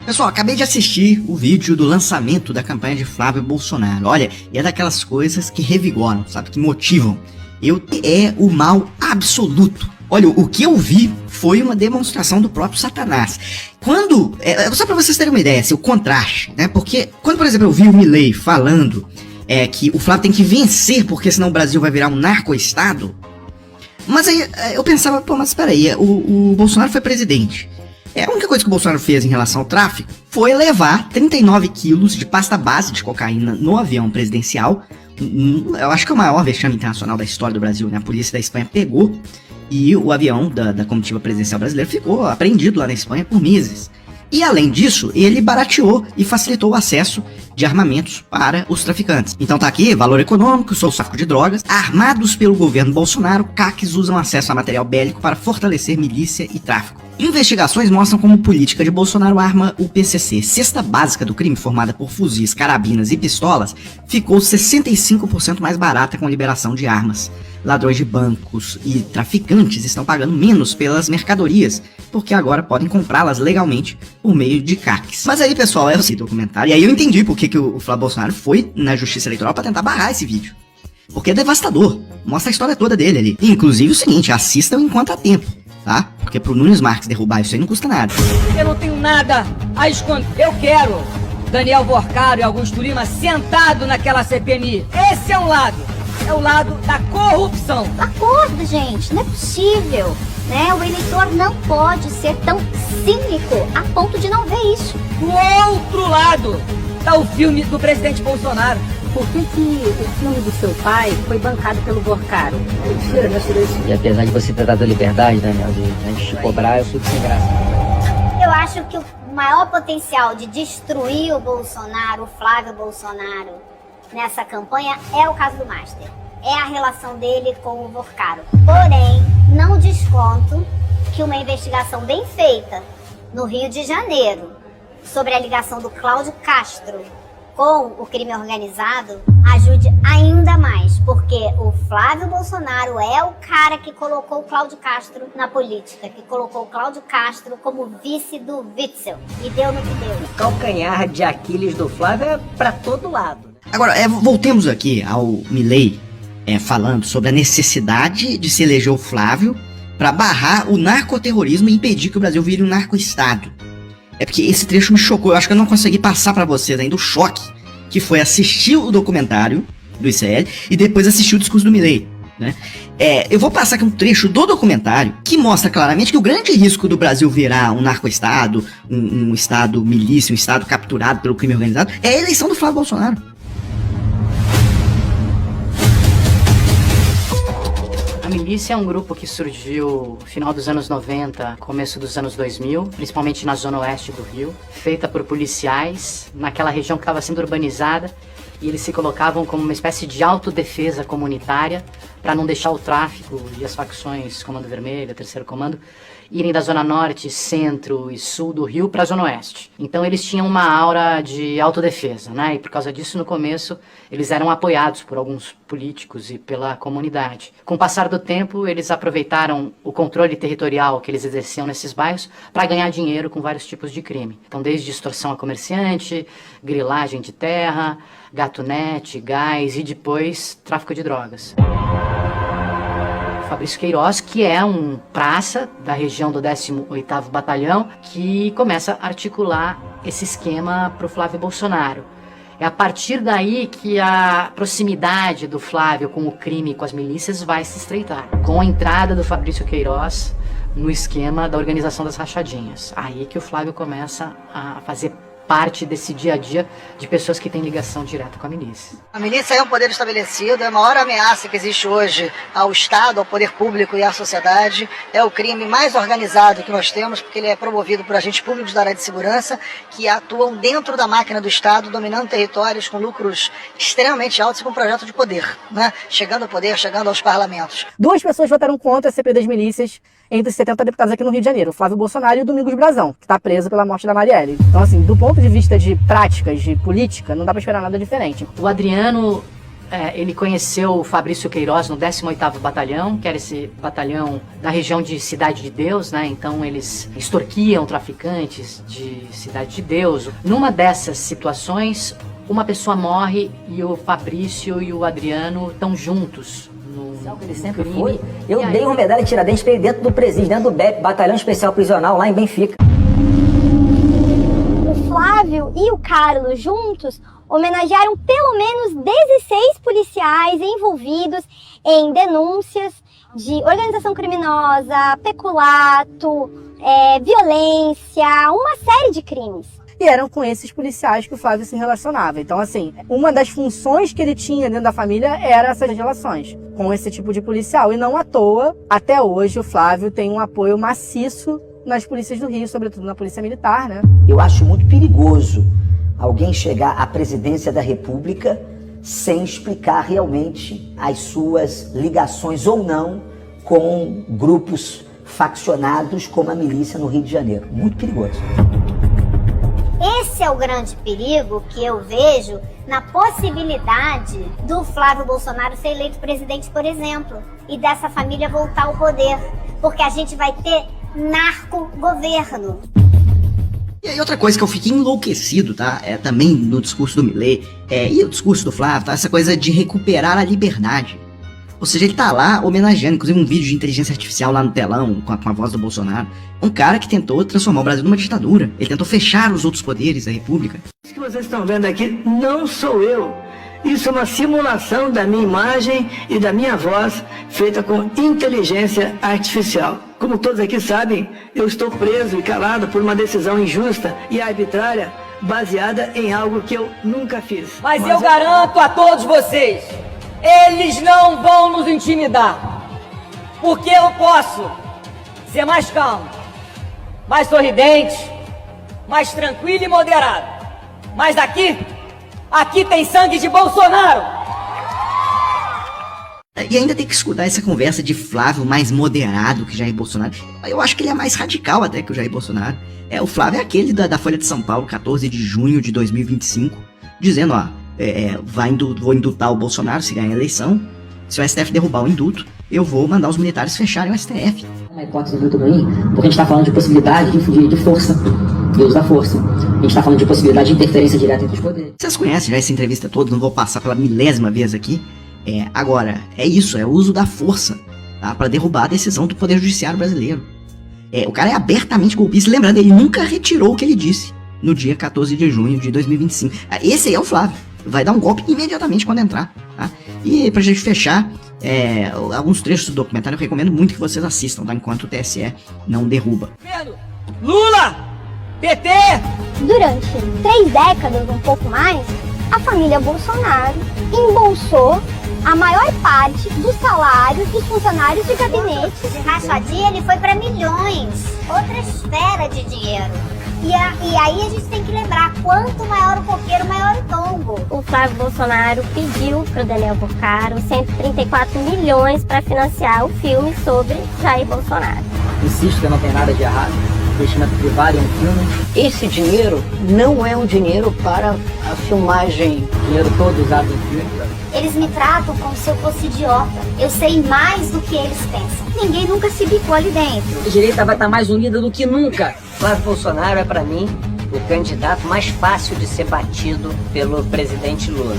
Pessoal, acabei de assistir o vídeo do lançamento da campanha de Flávio Bolsonaro. Olha, e é daquelas coisas que revigoram, sabe? Que motivam. É o mal absoluto. Olha, o que eu vi foi uma demonstração do próprio Satanás. Só pra vocês terem uma ideia, assim, o contraste, né? Porque quando, por exemplo, eu vi o Milei falando que o Flávio tem que vencer porque senão o Brasil vai virar um narco-estado. Mas aí eu pensava, pô, mas peraí, o Bolsonaro foi presidente. A única coisa que o Bolsonaro fez em relação ao tráfico foi levar 39 quilos de pasta base de cocaína no avião presidencial. Eu acho que é o maior vexame internacional da história do Brasil, né? A polícia da Espanha pegou e o avião da comitiva presidencial brasileira ficou apreendido lá na Espanha por meses. E além disso, ele barateou e facilitou o acesso de armamentos para os traficantes. Então tá aqui, valor econômico, sou o tráfico de drogas. Armados pelo governo Bolsonaro, CACs usam acesso a material bélico para fortalecer milícia e tráfico. Investigações mostram como política de Bolsonaro arma o PCC. Cesta básica do crime, formada por fuzis, carabinas e pistolas, ficou 65% mais barata com a liberação de armas. Ladrões de bancos e traficantes estão pagando menos pelas mercadorias, porque agora podem comprá-las legalmente por meio de CACs. Mas aí, pessoal, eu sei documentário, e aí eu entendi por que o Flávio Bolsonaro foi na Justiça Eleitoral para tentar barrar esse vídeo. Porque é devastador, mostra a história toda dele ali. Inclusive o seguinte, assistam enquanto há tempo, tá? Porque pro Nunes Marques derrubar isso aí não custa nada. Eu não tenho nada a esconder. Eu quero Daniel Vorcaro e Augusto Lima sentado naquela CPMI. Esse é um lado. É o lado da corrupção. Acordo, gente, não é possível, né? O eleitor não pode ser tão cínico a ponto de não ver isso. Do outro lado tá o filme do presidente Bolsonaro. Por que o filme do seu pai foi bancado pelo Vorcaro? E apesar de você ter dado a liberdade, Daniel, de antes de cobrar, eu fico sem graça. Eu acho que o maior potencial de destruir o Bolsonaro, o Flávio Bolsonaro, nessa campanha é o caso do Master. É a relação dele com o Vorcaro. Porém, não desconto que uma investigação bem feita no Rio de Janeiro sobre a ligação do Cláudio Castro com o crime organizado ajude ainda mais, porque o Flávio Bolsonaro é o cara que colocou o Cláudio Castro na política, que colocou o Cláudio Castro como vice do Witzel, e deu no que deu. O calcanhar de Aquiles do Flávio é pra todo lado. Agora, voltemos aqui ao Milei falando sobre a necessidade de se eleger o Flávio para barrar o narcoterrorismo e impedir que o Brasil vire um narco-estado. É porque esse trecho me chocou, eu acho que eu não consegui passar para vocês ainda o choque que foi assistir o documentário do ICL e depois assistir o discurso do Milei, né? Eu vou passar aqui um trecho do documentário que mostra claramente que o grande risco do Brasil virar um narco-estado, um estado milícia, um estado capturado pelo crime organizado, é a eleição do Flávio Bolsonaro. A milícia é um grupo que surgiu no final dos anos 90, começo dos anos 2000, principalmente na zona oeste do Rio, feita por policiais naquela região que estava sendo urbanizada, e eles se colocavam como uma espécie de autodefesa comunitária para não deixar o tráfico e as facções Comando Vermelho, Terceiro Comando, irem da zona norte, centro e sul do Rio para a zona oeste. Então eles tinham uma aura de autodefesa, né? E por causa disso, no começo, eles eram apoiados por alguns políticos e pela comunidade. Com o passar do tempo, eles aproveitaram o controle territorial que eles exerciam nesses bairros para ganhar dinheiro com vários tipos de crime. Então, desde extorsão a comerciante, grilagem de terra, gatunete, gás e depois tráfico de drogas. Fabrício Queiroz, que é um praça da região do 18º Batalhão, que começa a articular esse esquema para o Flávio Bolsonaro. É a partir daí que a proximidade do Flávio com o crime e com as milícias vai se estreitar, com a entrada do Fabrício Queiroz no esquema da organização das rachadinhas. Aí que o Flávio começa a fazer parte desse dia a dia de pessoas que têm ligação direta com a milícia. A milícia é um poder estabelecido, é a maior ameaça que existe hoje ao Estado, ao poder público e à sociedade. É o crime mais organizado que nós temos, porque ele é promovido por agentes públicos da área de segurança que atuam dentro da máquina do Estado, dominando territórios com lucros extremamente altos e com projeto de poder, né? Chegando ao poder, chegando aos parlamentos. 2 pessoas votaram contra a CPI das milícias entre os 70 deputados aqui no Rio de Janeiro, o Flávio Bolsonaro e o Domingos Brazão, que está preso pela morte da Marielle. Então, assim, do ponto de vista de práticas, de política, não dá para esperar nada diferente. O Adriano ele conheceu o Fabrício Queiroz no 18º Batalhão, que era esse batalhão da região de Cidade de Deus, né? Então eles extorquiam traficantes de Cidade de Deus. Numa dessas situações, uma pessoa morre e o Fabrício e o Adriano estão juntos. Ele sempre foi. Eu dei uma medalha de Tiradentes pra ele dentro do presídio, dentro do BEP, Batalhão Especial Prisional, lá em Benfica. O Flávio e o Carlos juntos homenagearam pelo menos 16 policiais envolvidos em denúncias de organização criminosa, peculato, violência, uma série de crimes. E eram com esses policiais que o Flávio se relacionava. Então, assim, uma das funções que ele tinha dentro da família era essas relações com esse tipo de policial. E não à toa, até hoje, o Flávio tem um apoio maciço nas polícias do Rio, sobretudo na Polícia Militar, né? Eu acho muito perigoso alguém chegar à presidência da República sem explicar realmente as suas ligações ou não com grupos faccionados como a milícia no Rio de Janeiro. Muito perigoso. Esse é o grande perigo que eu vejo na possibilidade do Flávio Bolsonaro ser eleito presidente, por exemplo, e dessa família voltar ao poder, porque a gente vai ter narco-governo. E aí outra coisa que eu fiquei enlouquecido, tá? Também no discurso do Milei, e o discurso do Flávio, tá? Essa coisa de recuperar a liberdade. Ou seja, ele tá lá homenageando, inclusive um vídeo de inteligência artificial lá no telão, com a voz do Bolsonaro. Um cara que tentou transformar o Brasil numa ditadura. Ele tentou fechar os outros poderes da República. Isso que vocês estão vendo aqui não sou eu. Isso é uma simulação da minha imagem e da minha voz, feita com inteligência artificial. Como todos aqui sabem, eu estou preso e calado por uma decisão injusta e arbitrária, baseada em algo que eu nunca fiz. Mas eu garanto a todos vocês, eles não vão nos intimidar. Porque eu posso ser mais calmo, mais sorridente, mais tranquilo e moderado. Mas aqui tem sangue de Bolsonaro. E ainda tem que escutar essa conversa de Flávio mais moderado que Jair Bolsonaro. Eu acho que ele é mais radical até que o Jair Bolsonaro. O Flávio é aquele da Folha de São Paulo, 14 de junho de 2025, dizendo, vou indultar o Bolsonaro se ganhar a eleição. Se o STF derrubar o indulto, eu vou mandar os militares fecharem o STF. É uma hipótese muito ruim, porque a gente está falando de possibilidade de força, de uso da força. A gente está falando de possibilidade de interferência direta entre os poderes. Vocês conhecem já essa entrevista toda, não vou passar pela milésima vez aqui. Agora, é isso, é o uso da força, tá? Para derrubar a decisão do Poder Judiciário brasileiro. O cara é abertamente golpista, lembrando, ele nunca retirou o que ele disse no dia 14 de junho de 2025. Esse aí é o Flávio, vai dar um golpe imediatamente quando entrar, tá? E pra gente fechar, alguns trechos do documentário eu recomendo muito que vocês assistam, tá? Enquanto o TSE não derruba. Lula! PT! Durante 3 décadas, um pouco mais, a família Bolsonaro embolsou a maior parte dos salários dos funcionários de gabinete. De rachadinha ele foi para milhões, outra esfera de dinheiro. E aí a gente tem que lembrar, quanto maior o coqueiro, maior o tombo. O Flávio Bolsonaro pediu para o Daniel Porcaro 134 milhões para financiar o filme sobre Jair Bolsonaro. Insisto que não tem nada de errado. Investimento privado em um filme. Esse dinheiro não é um dinheiro para a filmagem, dinheiro todo usado em filme. Eles me tratam como se eu fosse idiota. Eu sei mais do que eles pensam. Ninguém nunca se bicou ali dentro. A direita vai estar mais unida do que nunca. Flávio Bolsonaro é, para mim, o candidato mais fácil de ser batido pelo presidente Lula.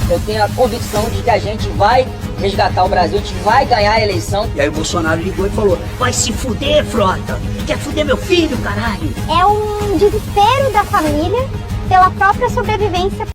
Eu tenho a convicção de que a gente vai resgatar o Brasil, a gente vai ganhar a eleição. E aí o Bolsonaro ligou e falou: vai se fuder, Frota! Quer fuder meu filho, caralho? É um desespero da família pela própria sobrevivência